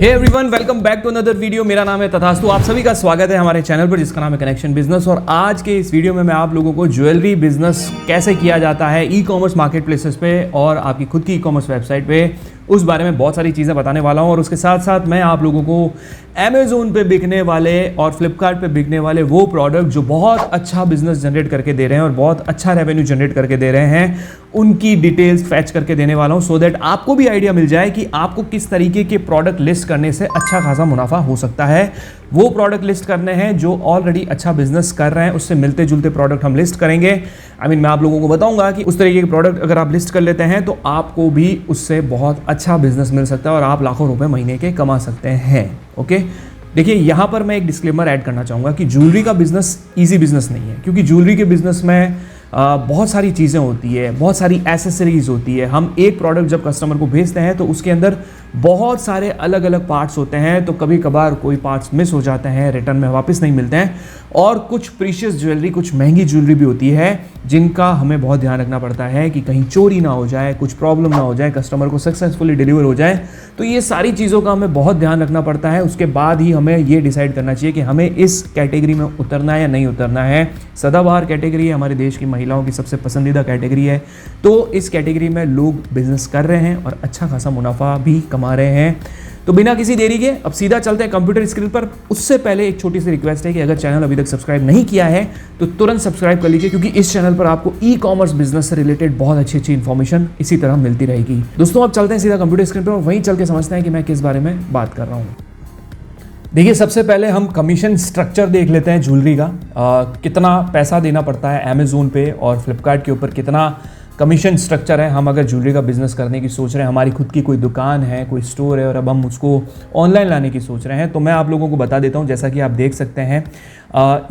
Hey everyone, welcome back to another video. मेरा नाम है तथास्तु। आप सभी का स्वागत है हमारे चैनल पर जिसका नाम है कनेक्शन बिजनेस। और आज के इस वीडियो में मैं आप लोगों को ज्वेलरी बिजनेस कैसे किया जाता है ई कॉमर्स मार्केट प्लेसेस पे और आपकी खुद की ई कॉमर्स वेबसाइट पे, उस बारे में बहुत सारी चीज़ें बताने वाला हूँ। और उसके साथ साथ मैं आप लोगों को अमेज़ोन पे बिकने वाले और फ्लिपकार्ट पे बिकने वाले वो प्रोडक्ट जो बहुत अच्छा बिजनेस जनरेट करके दे रहे हैं और बहुत अच्छा रेवेन्यू जनरेट करके दे रहे हैं, उनकी डिटेल्स फैच करके देने वाला हूँ, सो दैट आपको भी आइडिया मिल जाए कि आपको किस तरीके के प्रोडक्ट लिस्ट करने से अच्छा खासा मुनाफा हो सकता है। वो प्रोडक्ट लिस्ट करने हैं जो ऑलरेडी अच्छा बिजनेस कर रहे हैं, उससे मिलते जुलते प्रोडक्ट हम लिस्ट करेंगे। मैं आप लोगों को बताऊंगा कि उस तरीके के प्रोडक्ट अगर आप लिस्ट कर लेते हैं तो आपको भी उससे बहुत अच्छा बिजनेस मिल सकता है और आप लाखों रुपए महीने के कमा सकते हैं। ओके, देखिए यहाँ पर मैं एक डिस्क्लेमर ऐड करना चाहूँगा कि ज्वेलरी का बिजनेस ईजी बिजनेस नहीं है, क्योंकि ज्वेलरी के बिजनेस में बहुत सारी चीज़ें होती है, बहुत सारी एसेसरीज होती है। हम एक प्रोडक्ट जब कस्टमर को भेजते हैं तो उसके अंदर बहुत सारे अलग अलग पार्ट्स होते हैं, तो कभी कभार कोई पार्ट्स मिस हो जाते हैं, रिटर्न में वापस नहीं मिलते हैं। और कुछ प्रीशियस ज्वेलरी, कुछ महंगी ज्वेलरी भी होती है जिनका हमें बहुत ध्यान रखना पड़ता है कि कहीं चोरी ना हो जाए, कुछ प्रॉब्लम ना हो जाए, कस्टमर को सक्सेसफुली डिलीवर हो जाए। तो ये सारी चीज़ों का हमें बहुत ध्यान रखना पड़ता है। उसके बाद ही हमें ये डिसाइड करना चाहिए कि हमें इस कैटेगरी में उतरना है या नहीं उतरना है। सदाबहार कैटेगरी है, हमारे देश की महिलाओं की सबसे पसंदीदा कैटेगरी है, तो इस कैटेगरी में लोग बिजनेस कर रहे हैं और अच्छा खासा मुनाफा भी कमा रहे हैं। तो बिना किसी देरी के अब सीधा चलते हैं कंप्यूटर स्क्रीन पर। उससे पहले एक छोटी सी रिक्वेस्ट है कि अगर चैनल अभी तक सब्सक्राइब नहीं किया है तो तुरंत सब्सक्राइब कर लीजिए, क्योंकि इस चैनल पर आपको ई कॉमर्स बिजनेस से रिलेटेड बहुत अच्छी अच्छी इन्फॉर्मेशन इसी तरह मिलती रहेगी। दोस्तों, अब चलते हैं सीधा कंप्यूटर स्क्रीन पर और वहीं चल के समझते हैं कि मैं किस बारे में बात कर रहा हूँ। देखिए, सबसे पहले हम कमीशन स्ट्रक्चर देख लेते हैं ज्वेलरी का। कितना पैसा देना पड़ता है अमेज़ोन पे और फ्लिपकार्ट के ऊपर, कितना कमीशन स्ट्रक्चर है। हम अगर ज्वेलरी का बिजनेस करने की सोच रहे हैं, हमारी खुद की कोई दुकान है, कोई स्टोर है और अब हम उसको ऑनलाइन लाने की सोच रहे हैं, तो मैं आप लोगों को बता देता हूं। जैसा कि आप देख सकते हैं,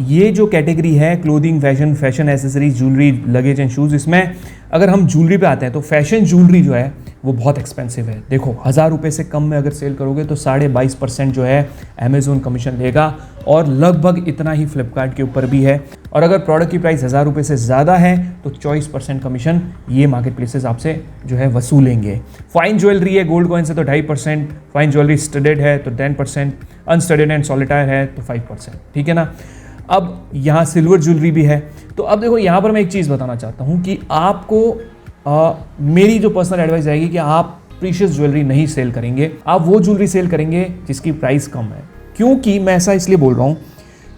ये जो कैटेगरी है clothing, fashion accessories, jewellery, luggage and shoes, इसमें अगर हम ज्वेलरी पे आते हैं तो फैशन ज्वेलरी जो है वो बहुत एक्सपेंसिव है। देखो, 1000 रुपये से कम में अगर सेल करोगे तो 22.5% जो है अमेज़ोन कमीशन लेगा और लगभग इतना ही फ्लिपकार्ट के ऊपर भी है। और अगर प्रोडक्ट की प्राइस 1000 रुपये से ज़्यादा है तो 24% कमीशन ये मार्केट प्लेसेस आपसे जो है वसूलेंगे। फाइन ज्वेलरी है, गोल्ड कॉइन से तो 2.5%, फाइन ज्वेलरी स्टडेड है तो 10%, अनस्टडेड एंड सॉलिटायर है तो 5%। ठीक है ना। अब यहाँ सिल्वर ज्वेलरी भी है। तो अब देखो, यहाँ पर मैं एक चीज़ बताना चाहता हूँ कि आपको मेरी जो पर्सनल एडवाइस रहेगी कि आप प्रीशियस ज्वेलरी नहीं सेल करेंगे, आप वो ज्वेलरी सेल करेंगे जिसकी प्राइस कम है। क्योंकि मैं ऐसा इसलिए बोल रहा हूँ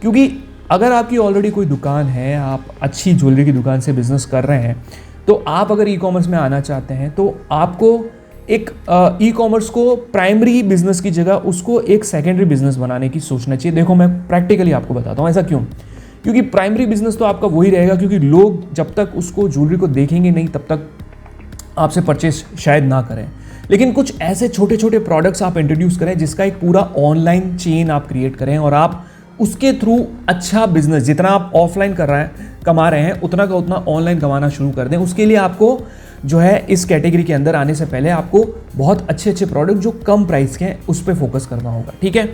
क्योंकि अगर आपकी ऑलरेडी कोई दुकान है, आप अच्छी ज्वेलरी की दुकान से बिजनेस कर रहे हैं, तो आप अगर ई कॉमर्स में आना चाहते हैं तो आपको एक ई कॉमर्स को प्राइमरी बिजनेस की जगह उसको एक सेकेंडरी बिजनेस बनाने की सोचना चाहिए। देखो, मैं प्रैक्टिकली आपको बताता हूँ ऐसा क्यों। क्योंकि प्राइमरी बिजनेस तो आपका वही रहेगा, क्योंकि लोग जब तक उसको ज्वेलरी को देखेंगे नहीं तब तक आपसे परचेस शायद ना करें। लेकिन कुछ ऐसे छोटे छोटे प्रोडक्ट्स आप इंट्रोड्यूस करें जिसका एक पूरा ऑनलाइन चेन आप क्रिएट करें और आप उसके थ्रू अच्छा बिजनेस, जितना आप ऑफलाइन कमा रहे हैं उतना का उतना ऑनलाइन कमाना शुरू कर दें। उसके लिए आपको जो है इस कैटेगरी के अंदर आने से पहले आपको बहुत अच्छे अच्छे प्रोडक्ट जो कम प्राइस के हैं उस पर फोकस करना होगा। ठीक है।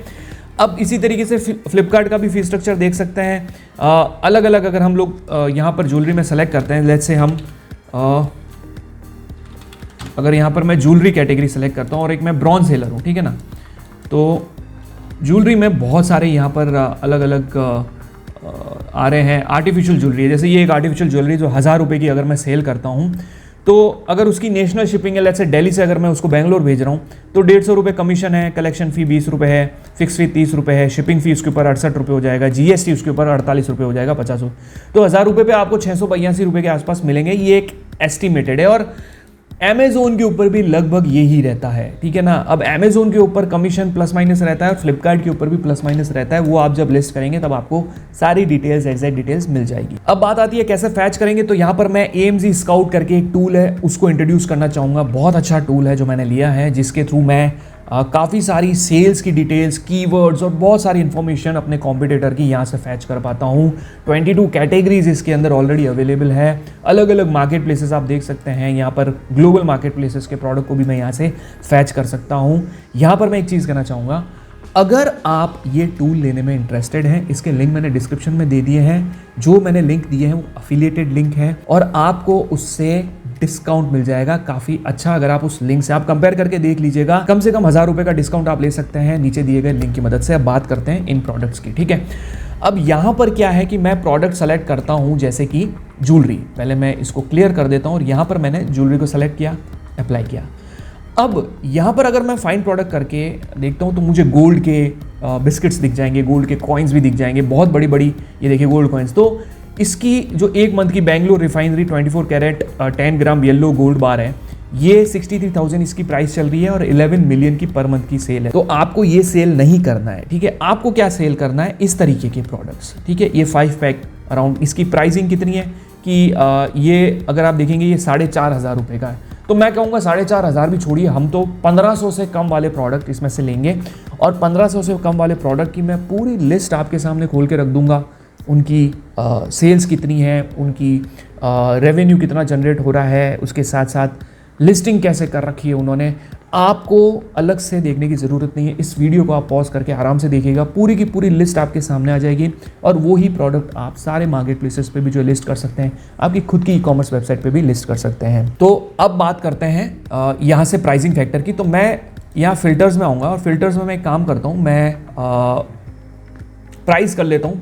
अब इसी तरीके से फ्लिपकार्ट का भी फी स्ट्रक्चर देख सकते हैं। अलग अलग अगर हम लोग यहाँ पर ज्वेलरी में सेलेक्ट करते हैं, लेट्स से हम अगर यहाँ पर मैं ज्वेलरी कैटेगरी सेलेक्ट करता हूँ और एक मैं ब्रॉन्ज सेलर हूँ, ठीक है ना, तो ज्वेलरी में बहुत सारे यहाँ पर अलग अलग आ रहे हैं। आर्टिफिशियल ज्वेलरी है, जैसे ये एक आर्टिफिशियल ज्वेलरी जो 1000 रुपये की अगर मैं सेल करता हूँ तो अगर उसकी नेशनल शिपिंग है, लेट्स से दिल्ली से अगर मैं उसको बेंगलोर भेज रहा हूँ तो 150 रुपये कमीशन है, कलेक्शन फ़ी 20 रुपये है, फिक्स फी 30 रुपये है, शिपिंग फी उसके ऊपर 68 रुपये हो जाएगा, जीएसटी उसके ऊपर 48 रुपये हो जाएगा, 50। तो 1000 रुपये पे आपको 682 रुपये के आसपास मिलेंगे। ये एक एस्टिमेटेड है और अमेज़ोन के ऊपर भी लगभग यही रहता है। ठीक है ना। अब अमेज़ोन के ऊपर कमीशन प्लस माइनस रहता है और फ्लिपकार्ट के ऊपर भी प्लस माइनस रहता है। वो आप जब लिस्ट करेंगे तब आपको सारी डिटेल्स, एग्जैक्ट डिटेल्स मिल जाएगी। अब बात आती है कैसे फैच करेंगे, तो यहाँ पर मैं AMZ स्काउट करके एक टूल है उसको इंट्रोड्यूस करना चाहूँगा। बहुत अच्छा टूल है जो मैंने लिया है, जिसके थ्रू मैं काफ़ी सारी सेल्स की डिटेल्स, कीवर्ड्स और बहुत सारी इन्फॉर्मेशन अपने कॉम्पिटिटर की यहाँ से फैच कर पाता हूँ। 22 कैटेगरीज इसके अंदर ऑलरेडी अवेलेबल है। अलग अलग मार्केट प्लेसेस आप देख सकते हैं, यहाँ पर ग्लोबल मार्केट प्लेसेस के प्रोडक्ट को भी मैं यहाँ से फैच कर सकता हूँ। यहाँ पर मैं एक चीज़ कहना चाहूँगा, अगर आप ये टूल लेने में इंटरेस्टेड हैं, इसके लिंक मैंने डिस्क्रिप्शन में दे दिए हैं। जो मैंने लिंक दिए हैं वो अफिलिएटेड लिंक है और आपको उससे डिस्काउंट मिल जाएगा काफ़ी अच्छा। अगर आप उस लिंक से आप कंपेयर करके देख लीजिएगा, कम से कम 1000 रुपये का डिस्काउंट आप ले सकते हैं नीचे दिए गए लिंक की मदद से। अब बात करते हैं इन प्रोडक्ट्स की, ठीक है। अब यहाँ पर क्या है कि मैं प्रोडक्ट सेलेक्ट करता हूँ, जैसे कि ज्वेलरी। पहले मैं इसको क्लियर कर देता हूँ और यहाँ पर मैंने ज्वेलरी को सेलेक्ट किया, अप्लाई किया। अब यहाँ पर अगर मैं फाइंड प्रोडक्ट करके देखता हूँ तो मुझे गोल्ड के बिस्किट्स दिख जाएंगे, गोल्ड के कॉइन्स भी दिख जाएंगे, बहुत बड़ी बड़ी, ये देखिए गोल्ड कॉइन्स। तो इसकी जो एक मंथ की बेंगलोर रिफाइनरी 24 कैरेट 10 ग्राम येलो गोल्ड बार है, ये 63,000 इसकी प्राइस चल रही है और 11 मिलियन की पर मंथ की सेल है। तो आपको ये सेल नहीं करना है, ठीक है। आपको क्या सेल करना है, इस तरीके के प्रोडक्ट्स, ठीक है। ये 5 पैक अराउंड, इसकी प्राइसिंग कितनी है कि ये अगर आप देखेंगे ये 4,500 रुपये का है। तो मैं कहूँगा 4,500 भी छोड़िए, हम तो 1500 से कम वाले प्रोडक्ट इसमें से लेंगे और 1500 से कम वाले प्रोडक्ट की मैं पूरी लिस्ट आपके सामने खोल के रख दूंगा। उनकी सेल्स कितनी है, उनकी रेवेन्यू कितना जनरेट हो रहा है, उसके साथ साथ लिस्टिंग कैसे कर रखी है उन्होंने। आपको अलग से देखने की ज़रूरत नहीं है, इस वीडियो को आप पॉज करके आराम से देखिएगा, पूरी की पूरी लिस्ट आपके सामने आ जाएगी और वो ही प्रोडक्ट आप सारे मार्केट प्लेसेस पे भी जो लिस्ट कर सकते हैं, आपकी खुद की ई-कॉमर्स वेबसाइट पे भी लिस्ट कर सकते हैं। तो अब बात करते हैं यहाँ से प्राइसिंग फैक्टर की। तो मैं यहाँ फिल्टर्स में आऊँगा और फिल्टर्स में मैं एक काम करता हूँ, मैं प्राइस कर लेता हूँ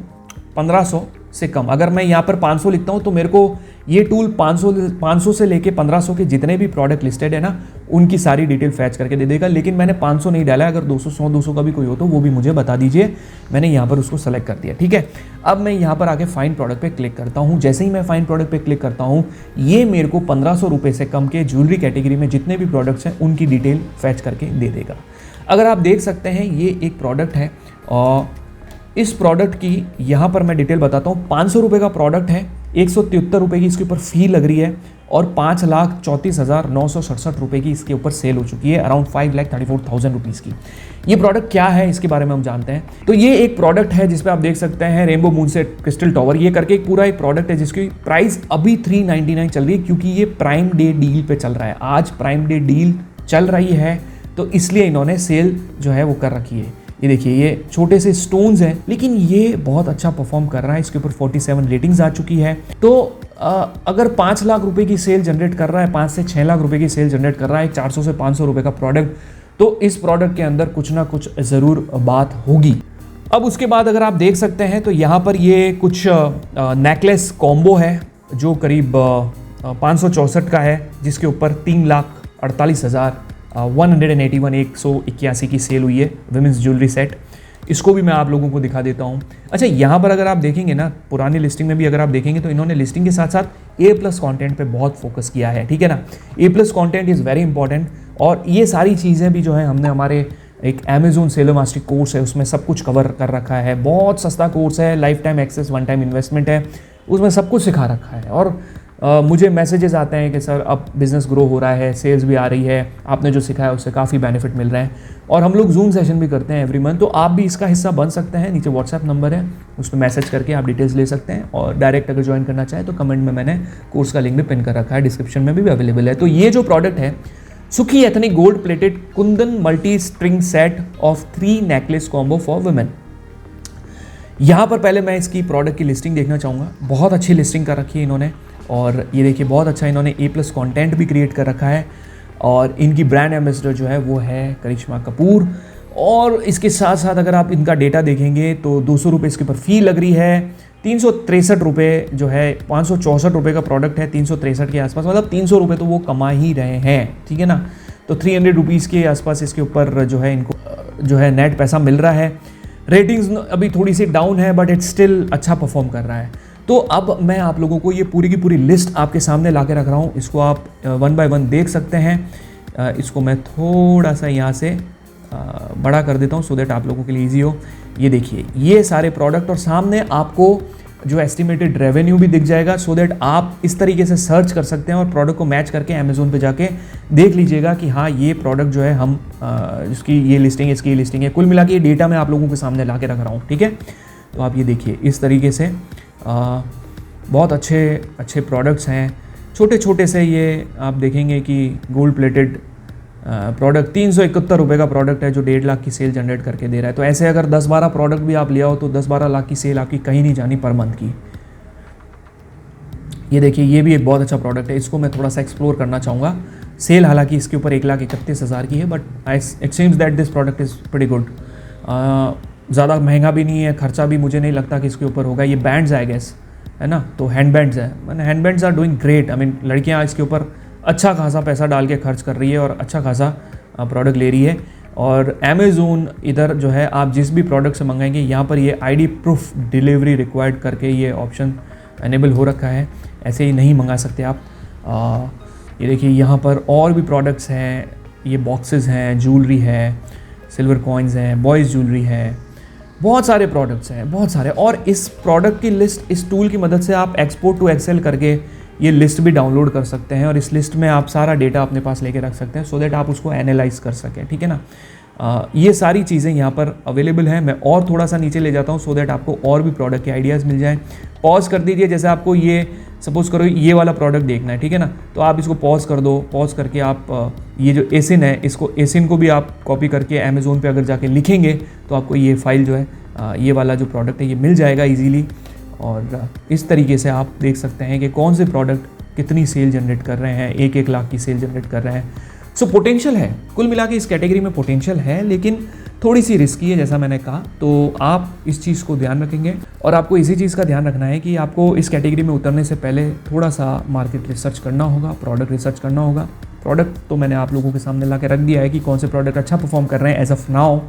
1500 से कम। अगर मैं यहाँ पर 500 लिखता हूँ तो मेरे को ये टूल 500 से लेके 1500 के जितने भी प्रोडक्ट लिस्टेड है ना, उनकी सारी डिटेल फैच करके दे देगा। लेकिन मैंने 500 नहीं डाला, अगर 200, 100, 200 का भी कोई हो तो वो भी मुझे बता दीजिए। मैंने यहाँ पर उसको सेलेक्ट कर दिया, ठीक है। अब मैं यहाँ पर आके फाइंड प्रोडक्ट पे क्लिक करता हूँ। जैसे ही मैं फाइंड प्रोडक्ट पे क्लिक करता हूँ, ये मेरे को 1500 रुपये से कम के ज्वेलरी कैटेगरी में जितने भी प्रोडक्ट्स हैं उनकी डिटेल फैच करके दे देगा। अगर आप देख सकते हैं ये एक प्रोडक्ट है और इस प्रोडक्ट की यहाँ पर मैं डिटेल बताता हूँ। 500 रुपये का प्रोडक्ट है, 173 रुपये की इसके ऊपर फी लग रही है और 5,34,967 रुपये की इसके ऊपर सेल हो चुकी है, अराउंड 5,34,000 रुपीज़ की। ये प्रोडक्ट क्या है इसके बारे में हम जानते हैं। तो ये एक प्रोडक्ट है जिसपे आप देख सकते हैं रेनबो मून से क्रिस्टल टॉवर, ये करके एक पूरा एक प्रोडक्ट है जिसकी प्राइस अभी 399 चल रही है, क्योंकि ये प्राइम डे डील पे चल रहा है। आज प्राइम डे डील चल रही है तो इसलिए इन्होंने सेल जो है वो कर रखी है। ये देखिए, ये छोटे से स्टोन्स हैं लेकिन ये बहुत अच्छा परफॉर्म कर रहा है। इसके ऊपर 47 रेटिंग्स आ चुकी है। तो अगर 5 लाख रुपए की सेल जनरेट कर रहा है, 5 से 6 लाख रुपए की सेल जनरेट कर रहा है 400 से 500 रुपए का प्रोडक्ट, तो इस प्रोडक्ट के अंदर कुछ ना कुछ ज़रूर बात होगी। अब उसके बाद अगर आप देख सकते हैं तो यहाँ पर ये कुछ नेकलेस कॉम्बो है जो करीब 564 का है, जिसके ऊपर 3,48,181 की सेल हुई है, विमेंस ज्वेलरी सेट। इसको भी मैं आप लोगों को दिखा देता हूँ। अच्छा, यहाँ पर अगर आप देखेंगे ना, पुरानी लिस्टिंग में भी अगर आप देखेंगे तो इन्होंने लिस्टिंग के साथ साथ A+ कंटेंट पे बहुत फोकस किया है, ठीक है ना। A+ content is very important और ये सारी चीज़ें भी जो है हमने हमारे एक अमेजोन सेलर मास्टरी कोर्स है उसमें सब कुछ कवर कर रखा है। बहुत सस्ता कोर्स है, life time access, 1 time investment है, उसमें सब कुछ सिखा रखा है। और मुझे मैसेजेस आते हैं कि सर अब बिज़नेस ग्रो हो रहा है, सेल्स भी आ रही है, आपने जो सिखाया उससे काफ़ी बेनिफिट मिल रहे हैं। और हम लोग जूम सेशन भी करते हैं एवरी मंथ, तो आप भी इसका हिस्सा बन सकते हैं। नीचे व्हाट्सएप नंबर है, उस पर मैसेज करके आप डिटेल्स ले सकते हैं और डायरेक्ट अगर ज्वाइन करना चाहें तो कमेंट में मैंने कोर्स का लिंक भी पिन कर रखा है, डिस्क्रिप्शन में भी अवेलेबल है। तो ये जो प्रोडक्ट है, सुखी ethnic gold plated Kundan multi string set of 3 necklace combo for women. यहाँ पर पहले मैं इसकी प्रोडक्ट की लिस्टिंग देखना चाहूँगा। बहुत अच्छी लिस्टिंग कर रखी है इन्होंने और ये देखिए बहुत अच्छा इन्होंने A+ कंटेंट भी क्रिएट कर रखा है। और इनकी ब्रांड एम्बेसडर जो है वो है करिश्मा कपूर। और इसके साथ साथ अगर आप इनका डेटा देखेंगे तो 200 रुपये इसके ऊपर फ़ी लग रही है, 363 रुपये जो है, 564 रुपये का प्रोडक्ट है, 363 के आसपास, मतलब 300 रुपये तो वो कमा ही रहे हैं, ठीक है ना। तो 300 रुपीज़ के आसपास इसके ऊपर जो है इनको जो है नेट पैसा मिल रहा है। रेटिंग्स अभी थोड़ी सी डाउन है बट इट स्टिल अच्छा परफॉर्म कर रहा है। तो अब मैं आप लोगों को ये पूरी की पूरी लिस्ट आपके सामने ला के रख रहा हूँ। इसको आप 1 बाय 1 देख सकते हैं। इसको मैं थोड़ा सा यहाँ से बड़ा कर देता हूँ सो दैट आप लोगों के लिए ईजी हो। ये देखिए ये सारे प्रोडक्ट और सामने आपको जो एस्टिमेटेड रेवेन्यू भी दिख जाएगा, सो दैट आप इस तरीके से सर्च कर सकते हैं और प्रोडक्ट को मैच करके अमेजोन पे जाके देख लीजिएगा कि हाँ ये प्रोडक्ट जो है हम इसकी ये लिस्टिंग है, इसकी ये लिस्टिंग है। कुल मिला के ये डेटा मैं आप लोगों के सामने ला के रख रहा हूँ, ठीक है। तो आप ये देखिए इस तरीके से बहुत अच्छे प्रोडक्ट्स हैं, छोटे छोटे से। ये आप देखेंगे कि गोल्ड प्लेटेड प्रोडक्ट 371 रुपये का प्रोडक्ट है जो 1.5 लाख की सेल जनरेट करके दे रहा है। तो ऐसे अगर 10-12 प्रोडक्ट भी आप ले आओ तो 10-12 लाख की सेल आपकी कहीं नहीं जानी पर मंथ की। ये देखिए, ये भी एक बहुत अच्छा प्रोडक्ट है, इसको मैं थोड़ा सा एक्सप्लोर करना चाहूँगा। सेल हालांकि इसके ऊपर 1,31,000 की है, but it seems that this product is pretty good. ज़्यादा महंगा भी नहीं है, खर्चा भी मुझे नहीं लगता कि इसके ऊपर होगा। ये बैंड्स आई गेस, है ना, तो हैंड बैंड्स है, मैंने hand bands are doing great. I mean लड़कियाँ इसके ऊपर अच्छा खासा पैसा डाल के खर्च कर रही है और अच्छा खासा प्रोडक्ट ले रही है। और अमेज़ोन इधर जो है, आप जिस भी प्रोडक्ट से मंगाएंगे यहाँ पर ये ID प्रूफ डिलीवरी रिक्वायर्ड करके ये ऑप्शन एनेबल हो रखा है, ऐसे ही नहीं मंगा सकते आप। ये देखिए यहाँ पर और भी प्रोडक्ट्स हैं, ये बॉक्सेस हैं, ज्वेलरी है, सिल्वर कॉइन्स हैं, बॉयज़ ज्वेलरी है, बहुत सारे प्रोडक्ट्स हैं, बहुत सारे। और इस प्रोडक्ट की लिस्ट इस टूल की मदद से आप एक्सपोर्ट टू एक्सेल करके ये लिस्ट भी डाउनलोड कर सकते हैं और इस लिस्ट में आप सारा डेटा अपने पास लेके रख सकते हैं सो दैट आप उसको एनालाइज कर सकें, ठीक है ना। ये सारी चीज़ें यहाँ पर अवेलेबल हैं। मैं और थोड़ा सा नीचे ले जाता हूँ सो दैट आपको और भी प्रोडक्ट के आइडियाज़ मिल जाएं। पॉज कर दीजिए, जैसे आपको ये सपोज़ करो ये वाला प्रोडक्ट देखना है, ठीक है ना, तो आप इसको पॉज कर दो। पॉज करके आप ये जो एसिन है, इसको एसिन को भी आप कॉपी करके अमेज़ोन पे अगर जाके लिखेंगे तो आपको ये फाइल जो है, ये वाला जो प्रोडक्ट है ये मिल जाएगा ईजीली। और इस तरीके से आप देख सकते हैं कि कौन से प्रोडक्ट कितनी सेल जनरेट कर रहे हैं, 1-1 लाख की सेल जनरेट कर रहे हैं। सो पोटेंशियल है, कुल मिला के इस कैटेगरी में पोटेंशियल है, लेकिन थोड़ी सी रिस्की है जैसा मैंने कहा। तो आप इस चीज़ को ध्यान रखेंगे और आपको इसी चीज़ का ध्यान रखना है कि आपको इस कैटेगरी में उतरने से पहले थोड़ा सा मार्केट रिसर्च करना होगा, प्रोडक्ट रिसर्च करना होगा। प्रोडक्ट तो मैंने आप लोगों के सामने ला के रख दिया है कि कौन से प्रोडक्ट अच्छा परफॉर्म कर रहे हैं एज ऑफ नाउ,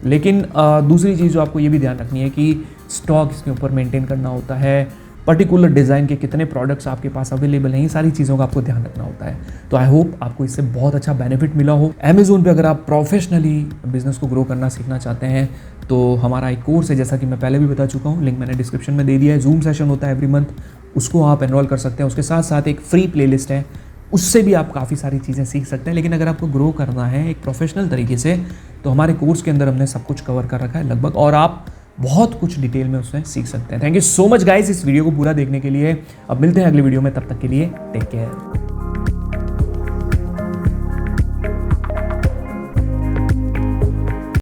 लेकिन दूसरी चीज़ जो आपको ये भी ध्यान रखनी है कि स्टॉक इसके ऊपर मेंटेन करना होता है, पर्टिकुलर डिज़ाइन के कितने प्रोडक्ट्स आपके पास अवेलेबल हैं, ये सारी चीज़ों का आपको ध्यान रखना होता है। तो आई होप आपको इससे बहुत अच्छा बेनिफिट मिला हो। अमेज़ोन पे अगर आप प्रोफेशनली बिजनेस को ग्रो करना सीखना चाहते हैं तो हमारा एक कोर्स है, जैसा कि मैं पहले भी बता चुका हूँ, लिंक मैंने डिस्क्रिप्शन में दे दिया है। जूम सेशन होता है एवरी मंथ, उसको आप एनरोल कर सकते हैं। उसके साथ साथ एक फ्री प्लेलिस्ट है, उससे भी आप काफ़ी सारी चीज़ें सीख सकते हैं। लेकिन अगर आपको ग्रो करना है एक प्रोफेशनल तरीके से तो हमारे कोर्स के अंदर हमने सब कुछ कवर कर रखा है लगभग, और आप बहुत कुछ डिटेल में उसमें सीख सकते हैं। Thank you so much guys इस वीडियो को पूरा देखने के लिए। अब मिलते हैं अगली वीडियो में, तब तक के लिए टेक केयर।